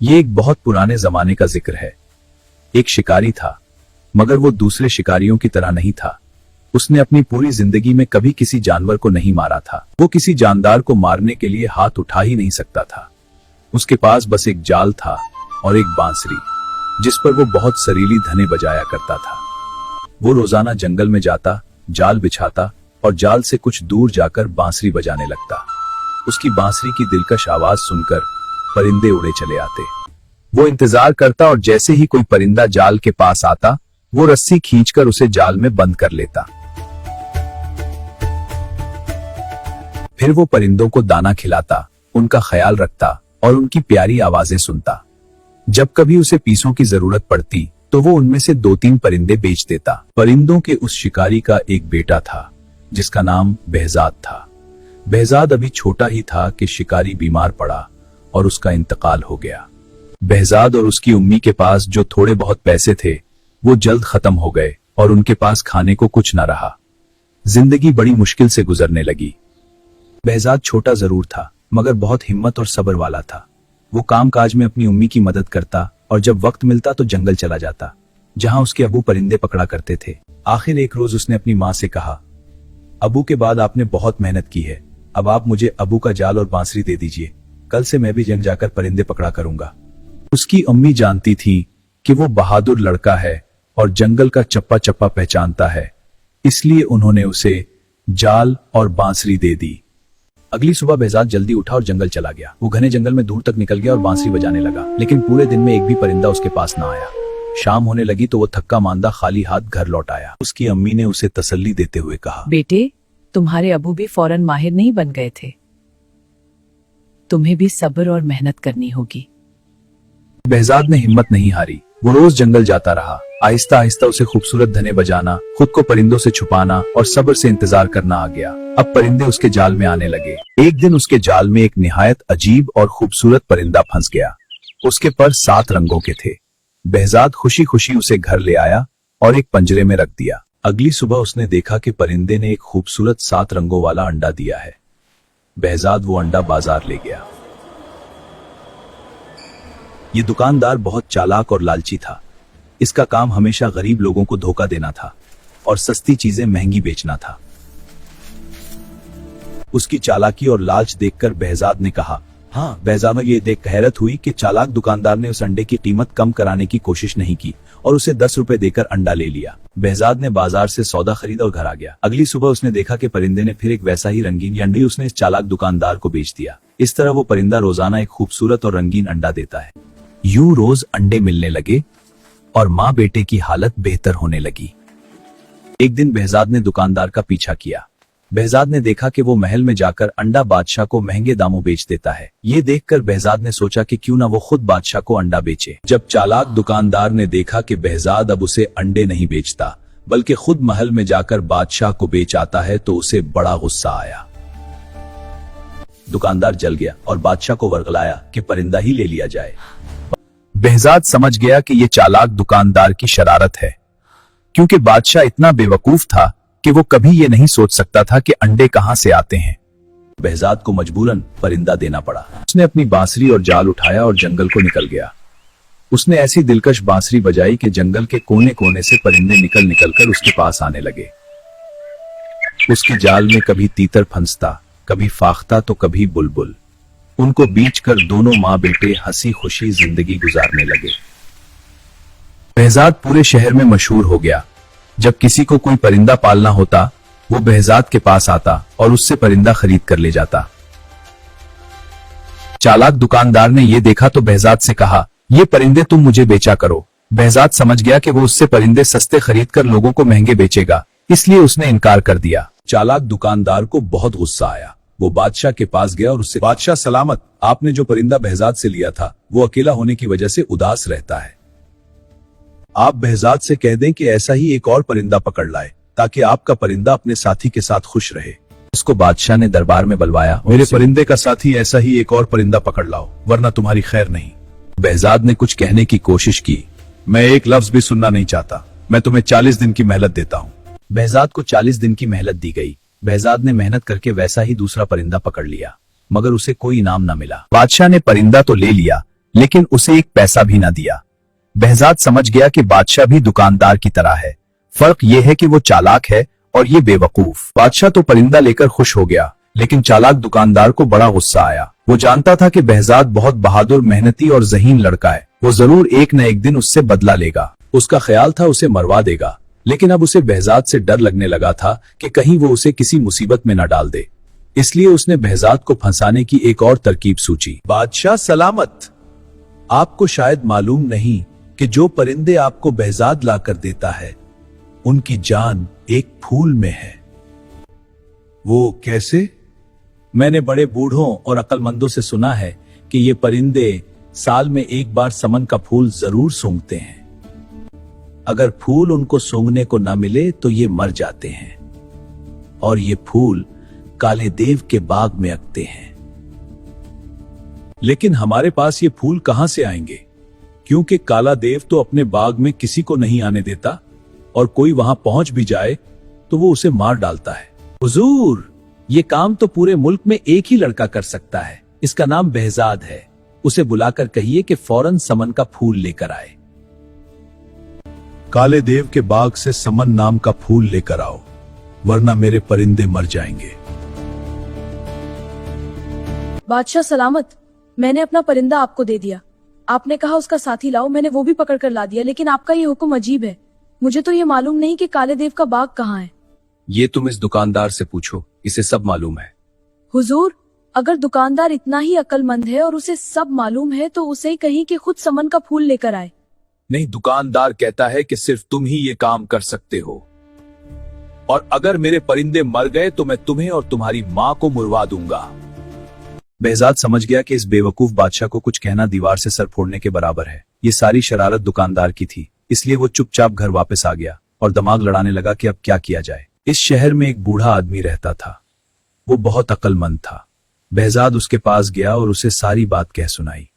ये एक बहुत पुराने जमाने का जिक्र है। एक शिकारी था, मगर वो दूसरे शिकारियों की तरह नहीं था। उसने अपनी पूरी जिंदगी में कभी किसी जानवर को नहीं मारा था। वो किसी जानदार को मारने के लिए हाथ उठा ही नहीं सकता था। उसके पास बस एक जाल था और एक बांसुरी, जिस पर वो बहुत सरीली धने बजाया करता था। वो रोजाना जंगल में जाता, जाल बिछाता और जाल से कुछ दूर जाकर बांसुरी बजाने लगता। उसकी बांसुरी की दिलकश आवाज सुनकर परिंदे उड़े चले आते। वो इंतजार करता और जैसे ही कोई परिंदा जाल के पास आता, वो रस्सी खींचकर उसे जाल में बंद कर लेता। फिर वो परिंदों को दाना खिलाता, उनका ख्याल रखता और उनकी प्यारी आवाजें सुनता। जब कभी उसे पीसों की जरूरत पड़ती तो वो उनमें से 2-3 परिंदे बेच देता। परिंदों के उस शिकारी का एक बेटा था, जिसका नाम behzad था। behzad अभी छोटा ही था कि शिकारी बीमार पड़ा और उसका इंतकाल हो गया। behzad और उसकी उम्मी के पास जो थोड़े बहुत पैसे थे, वो जल्द खत्म हो गए और उनके पास खाने को कुछ न रहा। जिंदगी बड़ी मुश्किल से गुजरने लगी। behzad छोटा जरूर था, मगर बहुत हिम्मत और सब्र वाला था। वो काम काज में अपनी उम्मी की मदद करता और जब वक्त मिलता तो जंगल चला जाता, जहां उसके अबू परिंदे पकड़ा करते थे। आखिर एक रोज उसने अपनी माँ से कहा, अबू के बाद आपने बहुत मेहनत की है, अब आप मुझे अबू का जाल और बांसुरी दे दीजिए। कल से मैं भी जंग जाकर परिंदे पकड़ा करूंगा। उसकी अम्मी जानती थी कि वो बहादुर लड़का है और जंगल का चप्पा चप्पा पहचानता है, इसलिए उन्होंने उसे जाल और बांसुरी दे दी। अगली सुबह behzad जल्दी उठा और जंगल चला गया। वो घने जंगल में दूर तक निकल गया और बांसुरी बजाने लगा, लेकिन पूरे दिन में एक भी परिंदा उसके पास ना आया। शाम होने लगी तो वो थक्का मांदा खाली हाथ घर लौट आया। उसकी अम्मी ने उसे तसल्ली देते हुए कहा, बेटे, तुम्हारे अबू भी फौरन माहिर नहीं बन गए थे, तुम्हें भी सब्र और मेहनत करनी होगी। behzad ने हिम्मत नहीं हारी। वो रोज जंगल जाता रहा। आहिस्ता आहिस्ता उसे खूबसूरत धने बजाना, खुद को परिंदों से छुपाना और सब्र से इंतजार करना आ गया। अब परिंदे उसके जाल में आने लगे। एक दिन उसके जाल में एक निहायत अजीब और खूबसूरत परिंदा फंस गया। उसके पर 7 रंगों के थे। behzad खुशी खुशी उसे घर ले आया और एक पंजरे में रख दिया। अगली सुबह उसने देखा कि परिंदे ने एक खूबसूरत 7 रंगों वाला अंडा दिया है। behzad वो अंडा बाजार ले गया। ये दुकानदार बहुत चालाक और लालची था। इसका काम हमेशा गरीब लोगों को धोखा देना था और सस्ती चीजें महंगी बेचना था। उसकी चालाकी और लालच देखकर behzad ने कहा, हाँ। behzad ये देख हैरत हुई कि चालाक दुकानदार ने उस अंडे की कीमत कम कराने की कोशिश नहीं की और उसे 10 रुपए देकर अंडा ले लिया। behzad ने बाजार से सौदा खरीदा और घर आ गया। अगली सुबह उसने देखा कि परिंदे ने फिर एक वैसा ही रंगीन अंडा उसने इस चालाक दुकानदार को बेच दिया। इस तरह वो परिंदा रोजाना एक खूबसूरत और रंगीन अंडा देता है। यूं रोज अंडे मिलने लगे और माँ बेटे की हालत बेहतर होने लगी। एक दिन behzad ने दुकानदार का पीछा किया। behzad ने देखा कि वो महल में जाकर अंडा बादशाह को महंगे दामों बेच देता है। ये देखकर behzad ने सोचा कि क्यों ना वो खुद बादशाह को अंडा बेचे। जब चालाक दुकानदार ने देखा कि behzad अब उसे अंडे नहीं बेचता, बल्कि खुद महल में जाकर बादशाह को बेच आता है, तो उसे बड़ा गुस्सा आया। दुकानदार जल गया और बादशाह को वर्गलाया कि परिंदा ही ले लिया जाए। behzad समझ गया कि ये चालाक दुकानदार की शरारत है, क्योंकि बादशाह इतना बेवकूफ था कि वो कभी ये नहीं सोच सकता था कि अंडे कहां से आते हैं। behzad को मजबूरन परिंदा देना पड़ा। उसने अपनी बांसुरी और जाल उठाया और जंगल को निकल गया। उसने ऐसी दिलकश बांसुरी बजाई कि जंगल के कोने कोने से परिंदे निकल निकल कर उसके पास आने लगे। उसके जाल में कभी तीतर फंसता, कभी फाख्ता तो कभी बुलबुल। उनको बीच कर दोनों माँ बेटे हंसी खुशी जिंदगी गुजारने लगे। behzad पूरे शहर में मशहूर हो गया। जब किसी को कोई परिंदा पालना होता, वो behzad के पास आता और उससे परिंदा खरीद कर ले जाता। चालाक दुकानदार ने ये देखा तो behzad से कहा, ये परिंदे तुम मुझे बेचा करो। behzad समझ गया कि वो उससे परिंदे सस्ते खरीद कर लोगों को महंगे बेचेगा, इसलिए उसने इनकार कर दिया। चालाक दुकानदार को बहुत गुस्सा आया। वो बादशाह के पास गया और उससे, बादशाह सलामत, आपने जो परिंदा behzad से लिया था वो अकेला होने की वजह से उदास रहता है। आप behzad से कह दें कि ऐसा ही एक और परिंदा पकड़ लाए, ताकि आपका परिंदा अपने साथी के साथ खुश रहे। उसको बादशाह ने दरबार में बुलवाया। मेरे परिंदे का साथी ऐसा ही एक और परिंदा पकड़ लाओ, वरना तुम्हारी खैर नहीं। behzad ने कुछ कहने की कोशिश की। मैं एक लफ्ज भी सुनना नहीं चाहता, मैं तुम्हें 40 दिन की मेहनत देता हूँ। behzad को 40 दिन की मेहनत दी गई। behzad ने मेहनत करके वैसा ही दूसरा परिंदा पकड़ लिया, मगर उसे कोई इनाम न मिला। बादशाह ने परिंदा तो ले लिया, लेकिन उसे एक पैसा भी ना दिया। behzad समझ गया कि बादशाह भी दुकानदार की तरह है, फर्क यह है कि वो चालाक है और ये बेवकूफ। बादशाह तो परिंदा लेकर खुश हो गया, लेकिन चालाक दुकानदार को बड़ा गुस्सा आया। वो जानता था कि behzad बहुत बहादुर, मेहनती और ज़हीन लड़का है। वो जरूर एक न एक दिन उससे बदला लेगा। उसका ख्याल था उसे मरवा देगा, लेकिन अब उसे behzad से डर लगने लगा था कि कहीं वो उसे किसी मुसीबत में न डाल दे। इसलिए उसने behzad को फंसाने की एक और तरकीब सोची। बादशाह सलामत, आपको शायद मालूम नहीं कि जो परिंदे आपको behzad लाकर देता है उनकी जान एक फूल में है। वो कैसे? मैंने बड़े बूढ़ों और अक्लमंदों से सुना है कि ये परिंदे साल में एक बार समन का फूल जरूर सूंघते हैं। अगर फूल उनको सूंघने को न मिले तो ये मर जाते हैं, और ये फूल काले देव के बाग में अगते हैं। लेकिन हमारे पास ये फूल कहां से आएंगे, क्योंकि काला देव तो अपने बाग में किसी को नहीं आने देता, और कोई वहां पहुंच भी जाए तो वो उसे मार डालता है। हुजूर, ये काम तो पूरे मुल्क में एक ही लड़का कर सकता है। इसका नाम behzad है। उसे बुलाकर कहिए कि फौरन समन का फूल लेकर आए। काले देव के बाग से समन नाम का फूल लेकर आओ, वरना मेरे परिंदे मर जाएंगे। बादशाह सलामत, मैंने अपना परिंदा आपको दे दिया। आपने कहा उसका साथी लाओ, मैंने वो भी पकड़ कर ला दिया, लेकिन आपका ये हुक्म अजीब है। मुझे तो ये मालूम नहीं कि काले देव का बाग कहाँ है। ये तुम इस दुकानदार से पूछो, इसे सब मालूम है। हुजूर, अगर दुकानदार इतना ही अक्लमंद है और उसे सब मालूम है तो उसे ही कहीं कि खुद समन का फूल लेकर आए। नहीं, दुकानदार कहता है कि सिर्फ तुम ही ये काम कर सकते हो, और अगर मेरे परिंदे मर गए तो मैं तुम्हें और तुम्हारी माँ को मुरवा दूंगा। behzad समझ गया कि इस बेवकूफ बादशाह को कुछ कहना दीवार से सर फोड़ने के बराबर है। ये सारी शरारत दुकानदार की थी, इसलिए वो चुपचाप घर वापस आ गया और दिमाग लड़ाने लगा कि अब क्या किया जाए। इस शहर में एक बूढ़ा आदमी रहता था। वो बहुत अक्लमंद था। behzad उसके पास गया और उसे सारी बात कह सुनाई।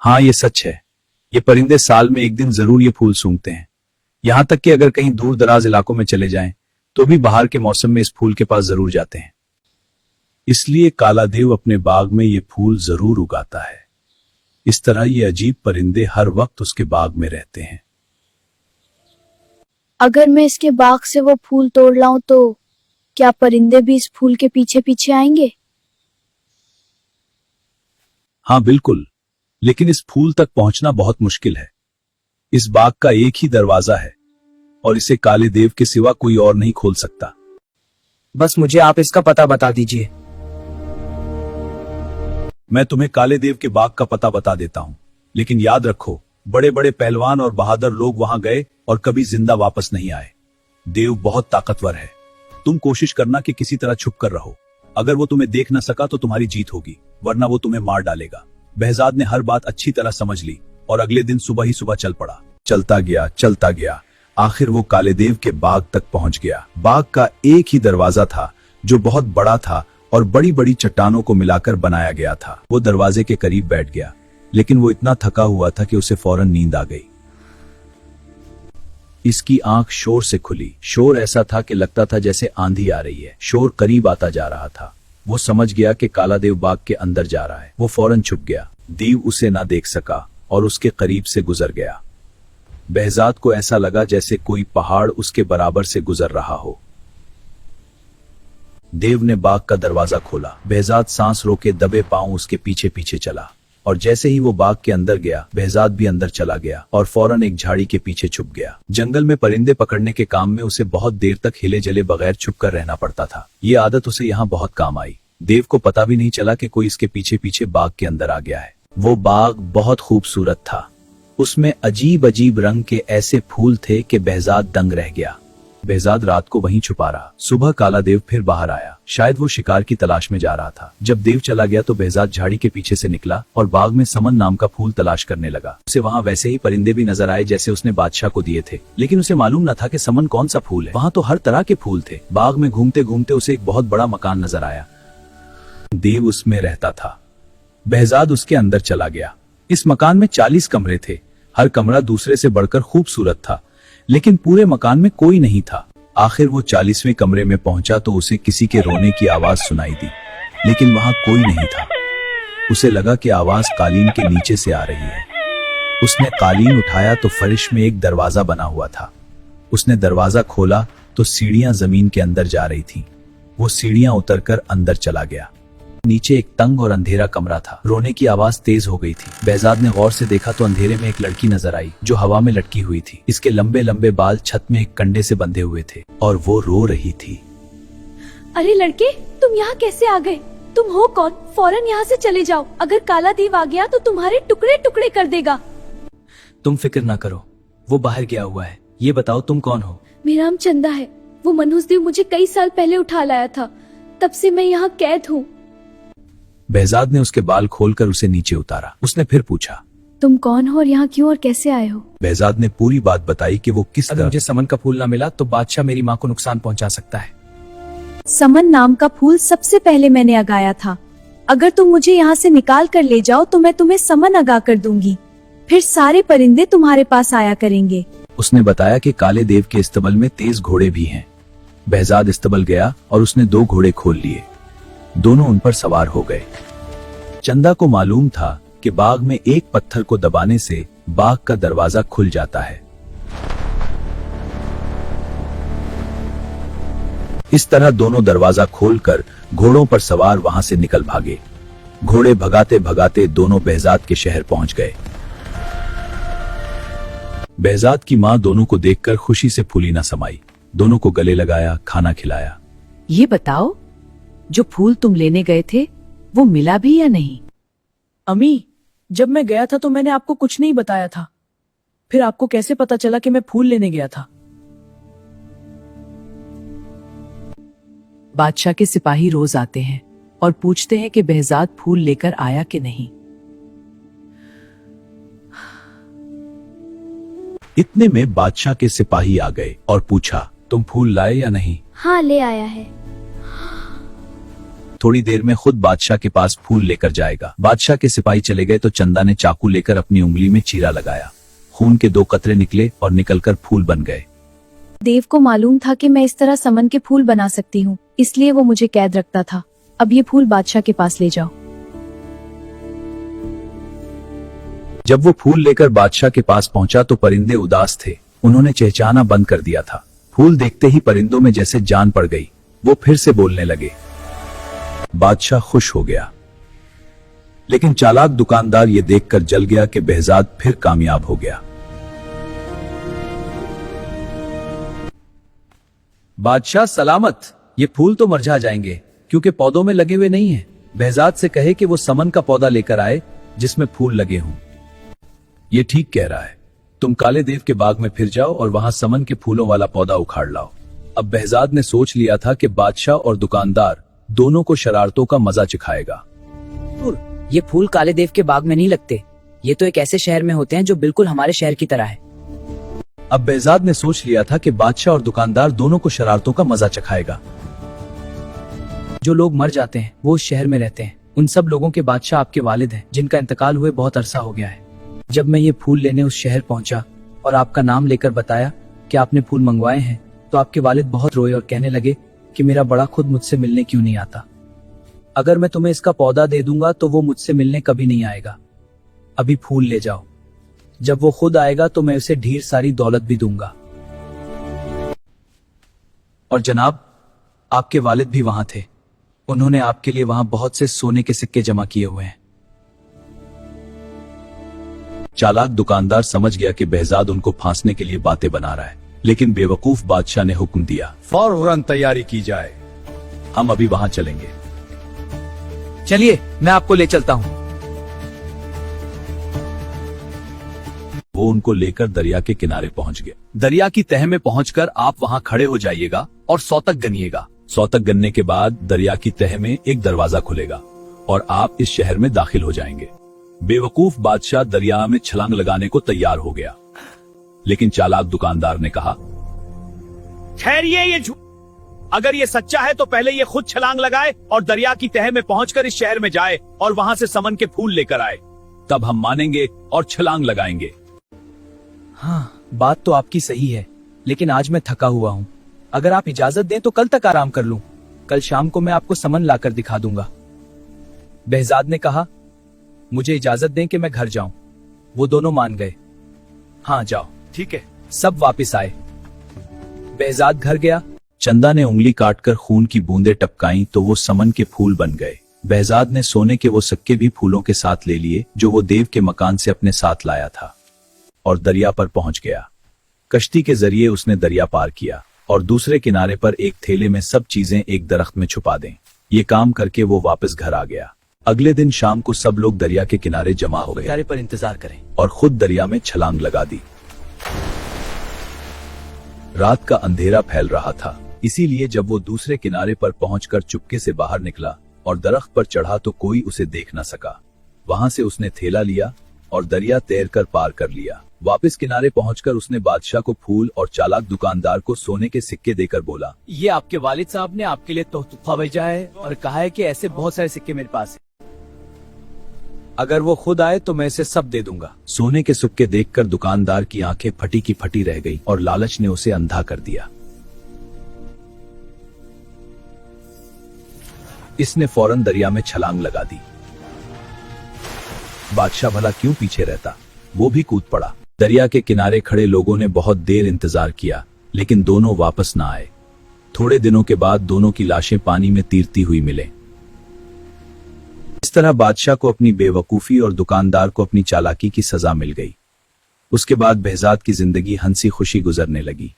हाँ, ये सच है। ये परिंदे साल में एक दिन जरूर ये फूल सूंघते हैं। यहां तक कि अगर कहीं दूर दराज इलाकों में चले जाएं, तो भी बाहर के मौसम में इस फूल के पास जरूर जाते हैं। इसलिए काला देव अपने बाग में ये फूल जरूर उगाता है। इस तरह ये अजीब परिंदे हर वक्त उसके बाग में रहते हैं। अगर मैं इसके बाग से वो फूल तोड़ लाऊं तो क्या परिंदे भी इस फूल के पीछे पीछे आएंगे? हाँ बिल्कुल, लेकिन इस फूल तक पहुंचना बहुत मुश्किल है। इस बाग का एक ही दरवाजा है और इसे काले देव के सिवा कोई और नहीं खोल सकता। बस मुझे आप इसका पता बता दीजिए। मैं तुम्हें काले देव के बाग का पता बता देता हूं, लेकिन याद रखो, बड़े बड़े पहलवान और बहादुर लोग वहां गए और कभी जिंदा वापस नहीं आए। देव बहुत ताकतवर है। तुम कोशिश करना कि किसी तरह छुप कर रहो। अगर वो तुम्हें देख न सका तो तुम्हारी जीत होगी, वरना वो तुम्हें मार डालेगा। behzad ने हर बात अच्छी तरह समझ ली और अगले दिन सुबह ही सुबह चल पड़ा। चलता गया, आखिर वो काले देव के बाग तक पहुंच गया। बाग का एक ही दरवाजा था जो बहुत बड़ा था और बड़ी बड़ी चट्टानों को मिलाकर बनाया गया था। वो दरवाजे के करीब बैठ गया, लेकिन वो इतना थका हुआ था कि उसे फौरन नींद आ गई। इसकी आंख शोर से खुली। शोर ऐसा था कि लगता था जैसे आंधी आ रही है। शोर करीब आता जा रहा था। वो समझ गया कि काला देव बाग के अंदर जा रहा है। वो फौरन छुप गया। देव उसे ना देख सका और उसके करीब से गुजर गया। behzad को ऐसा लगा जैसे कोई पहाड़ उसके बराबर से गुजर रहा हो। देव ने बाग का दरवाजा खोला। behzad सांस रोके दबे पांव उसके पीछे पीछे चला, और जैसे ही वो बाग के अंदर गया, behzad भी अंदर चला गया और फौरन एक झाड़ी के पीछे छुप गया। जंगल में परिंदे पकड़ने के काम में उसे बहुत देर तक हिले जले बगैर छुपकर रहना पड़ता था। ये आदत उसे यहाँ बहुत काम आई। देव को पता भी नहीं चला कि कोई इसके पीछे पीछे बाग के अंदर आ गया है। वो बाग बहुत खूबसूरत था। उसमें अजीब अजीब रंग के ऐसे फूल थे कि behzad दंग रह गया। behzad रात को वहीं छुपा रहा। सुबह काला देव फिर बाहर आया। शायद वो शिकार की तलाश में जा रहा था। जब देव चला गया तो behzad झाड़ी के पीछे से निकला और बाग में समन नाम का फूल तलाश करने लगा। उसे वहाँ वैसे ही परिंदे भी नजर आए जैसे उसने बादशाह को दिए थे, लेकिन उसे मालूम न था कि समन कौन सा फूल है। वहाँ तो हर तरह के फूल थे। बाग में घूमते घूमते उसे एक बहुत बड़ा मकान नजर आया। देव उसमें रहता था। behzad उसके अंदर चला गया। इस मकान में 40 कमरे थे। हर कमरा दूसरे से बढ़कर खूबसूरत था, लेकिन पूरे मकान में कोई नहीं था। आखिर वो 40वें कमरे में पहुंचा तो उसे किसी के रोने की आवाज सुनाई दी, लेकिन वहां कोई नहीं था। उसे लगा कि आवाज कालीन के नीचे से आ रही है। उसने कालीन उठाया तो फर्श में एक दरवाजा बना हुआ था। उसने दरवाजा खोला तो सीढ़ियां जमीन के अंदर जा रही थीं। वो सीढ़ियां उतरकर अंदर चला गया। नीचे एक तंग और अंधेरा कमरा था। रोने की आवाज तेज हो गई थी। बेहजाद ने गौर से देखा तो अंधेरे में एक लड़की नजर आई जो हवा में लटकी हुई थी। इसके लंबे लंबे बाल छत में एक कंडे से बंधे हुए थे और वो रो रही थी। अरे लड़के, तुम यहाँ कैसे आ गए? तुम हो कौन? फौरन यहाँ से चले जाओ, अगर काला देव आ गया तो तुम्हारे टुकड़े टुकड़े कर देगा। तुम फिक्र ना करो, वो बाहर गया हुआ है। ये बताओ तुम कौन हो? मेरा नाम चंदा है। वो मनहूस देव मुझे कई साल पहले उठा लाया था, तब से मैं यहाँ कैद हूँ। बेहजाद ने उसके बाल खोलकर उसे नीचे उतारा। उसने फिर पूछा, तुम कौन हो और यहाँ क्यों और कैसे आए हो? बेहजाद ने पूरी बात बताई कि वो किस अगर तरह मुझे समन का फूल ना मिला तो बादशाह मेरी माँ को नुकसान पहुँचा सकता है। समन नाम का फूल सबसे पहले मैंने उगाया था। अगर तुम मुझे यहाँ से निकाल कर ले जाओ तो मैं तुम्हें समन उगा कर दूंगी। फिर सारे परिंदे तुम्हारे पास आया करेंगे। उसने बताया कि काले देव के इस्तबल में तेज घोड़े भी हैं। बेहजाद इस्तबल गया और उसने 2 घोड़े खोल लिए। दोनों उन पर सवार हो गए। चंदा को मालूम था कि बाग में एक पत्थर को दबाने से बाग का दरवाजा खुल जाता है। इस तरह दोनों दरवाजा खोलकर घोड़ों पर सवार वहां से निकल भागे। घोड़े भगाते भगाते दोनों बेहजाद के शहर पहुंच गए। बेहजाद की माँ दोनों को देखकर खुशी से फूली न समाई। दोनों को गले लगाया, खाना खिलाया। ये बताओ, जो फूल तुम लेने गए थे वो मिला भी या नहीं? अम्मी, जब मैं गया था तो मैंने आपको कुछ नहीं बताया था। फिर आपको कैसे पता चला कि मैं फूल लेने गया था? बादशाह के सिपाही रोज आते हैं और पूछते हैं कि बेहजाद फूल लेकर आया कि नहीं। इतने में बादशाह के सिपाही आ गए और पूछा, तुम फूल लाए या नहीं? हाँ, ले आया है। थोड़ी देर में खुद बादशाह के पास फूल लेकर जाएगा। बादशाह के सिपाही चले गए तो चंदा ने चाकू लेकर अपनी उंगली में चीरा लगाया। खून के 2 कतरे निकले और निकलकर फूल बन गए। देव को मालूम था कि मैं इस तरह समन के फूल बना सकती हूँ, इसलिए वो मुझे कैद रखता था। अब ये फूल बादशाह के पास ले जाओ। जब वो फूल लेकर बादशाह के पास पहुंचा तो परिंदे उदास थे। उन्होंने चहचहाना बंद कर दिया था। फूल देखते ही परिंदों में जैसे जान पड़ गई। वो फिर से बोलने लगे। बादशाह खुश हो गया, लेकिन चालाक दुकानदार ये देखकर जल गया कि बेहजाद फिर कामयाब हो गया। बादशाह सलामत। ये फूल तो मुरझा जाएंगे क्योंकि पौधों में लगे हुए नहीं हैं। बेहजाद से कहे कि वो समन का पौधा लेकर आए जिसमें फूल लगे हों। ये ठीक कह रहा है। तुम काले देव के बाग में फिर जाओ और वहां समन के फूलों वाला पौधा उखाड़ लाओ। अब बेहजाद ने सोच लिया था कि बादशाह और दुकानदार दोनों को शरारतों का मजा चिखाएगा। ये फूल काले देव के बाग में नहीं लगते। ये तो एक ऐसे शहर में होते हैं जो बिल्कुल हमारे शहर की तरह है। अब बेहजाद ने सोच लिया था कि बादशाह और दुकानदार दोनों को शरारतों का मजा चखाएगा। जो लोग मर जाते हैं वो उस शहर में रहते हैं। उन सब लोगों के बादशाह आपके वालिद हैं, जिनका इंतकाल हुए बहुत अरसा हो गया है। जब मैं ये फूल लेने उस शहर पहुंचा और आपका नाम लेकर बताया कि आपने फूल मंगवाए हैं, तो आपके वालिद बहुत रोए और कहने लगे कि मेरा बड़ा खुद मुझसे मिलने क्यों नहीं आता। अगर मैं तुम्हें इसका पौधा दे दूंगा तो वो मुझसे मिलने कभी नहीं आएगा। अभी फूल ले जाओ। जब वो खुद आएगा तो मैं उसे ढेर सारी दौलत भी दूंगा। और जनाब, आपके वालिद भी वहां थे। उन्होंने आपके लिए वहां बहुत से सोने के सिक्के जमा किए हुए हैं। चालाक दुकानदार समझ गया कि बेहजाद उनको फांसने के लिए बातें बना रहा है, लेकिन बेवकूफ बादशाह ने हुक्म दिया, फौरन तैयारी की जाए। हम अभी वहां चलेंगे। चलिए, मैं आपको ले चलता हूँ। वो उनको लेकर दरिया के किनारे पहुंच गए। दरिया की तह में पहुंचकर आप वहां खड़े हो जाइएगा और सौतक गनिएगा। सौतक गनने के बाद दरिया की तह में एक दरवाजा खुलेगा और आप इस शहर में दाखिल हो जाएंगे। बेवकूफ बादशाह दरिया में छलांग लगाने को तैयार हो गया, लेकिन चालाक दुकानदार ने कहा, ठहरिए, ये झूठ। अगर ये सच्चा है तो पहले ये खुद छलांग लगाए और दरिया की तह में पहुंचकर इस शहर में जाए और वहां से समन के फूल लेकर आए, तब हम मानेंगे और छलांग लगाएंगे। हाँ, बात तो आपकी सही है, लेकिन आज मैं थका हुआ हूँ। अगर आप इजाजत दें तो कल तक आराम कर लूं। कल शाम को मैं आपको समन लाकर दिखा दूंगा। बेहजाद ने कहा, मुझे इजाजत दें कि मैं घर जाऊं। वो दोनों मान गए। हाँ जाओ। ठीक है। सब वापस आए। behzad घर गया। चंदा ने उंगली काटकर खून की बूंदें टपकाई तो वो समन के फूल बन गए। behzad ने सोने के वो सिक्के भी फूलों के साथ ले लिए जो वो देव के मकान से अपने साथ लाया था, और दरिया पर पहुंच गया। कश्ती के जरिए उसने दरिया पार किया और दूसरे किनारे पर एक थैले में सब चीजें एक दरख्त में छुपा दें। ये काम करके वो वापस घर आ गया। अगले दिन शाम को सब लोग दरिया के किनारे जमा हो गए किनारे पर इंतजार करें। और खुद दरिया में छलांग लगा दी। रात का अंधेरा फैल रहा था, इसीलिए जब वो दूसरे किनारे पर पहुंचकर चुपके से बाहर निकला और दरख्त पर चढ़ा तो कोई उसे देख न सका। वहां से उसने थैला लिया और दरिया तैरकर पार कर लिया। वापस किनारे पहुंचकर उसने बादशाह को फूल और चालाक दुकानदार को सोने के सिक्के देकर बोला, ये आपके वालिद साहब ने आपके लिए तोहफा भेजा है और कहा है कि ऐसे बहुत सारे सिक्के मेरे पास हैं। अगर वो खुद आए तो मैं इसे सब दे दूंगा। सोने के सिक्के देखकर दुकानदार की आंखें फटी की फटी रह गई और लालच ने उसे अंधा कर दिया। इसने फौरन दरिया में छलांग लगा दी। बादशाह भला क्यों पीछे रहता, वो भी कूद पड़ा। दरिया के किनारे खड़े लोगों ने बहुत देर इंतजार किया, लेकिन दोनों वापस ना आए। थोड़े दिनों के बाद दोनों की लाशें पानी में तैरती हुई मिले। इस तरह बादशाह को अपनी बेवकूफी और दुकानदार को अपनी चालाकी की सजा मिल गई। उसके बाद behzad की जिंदगी हंसी खुशी गुजरने लगी।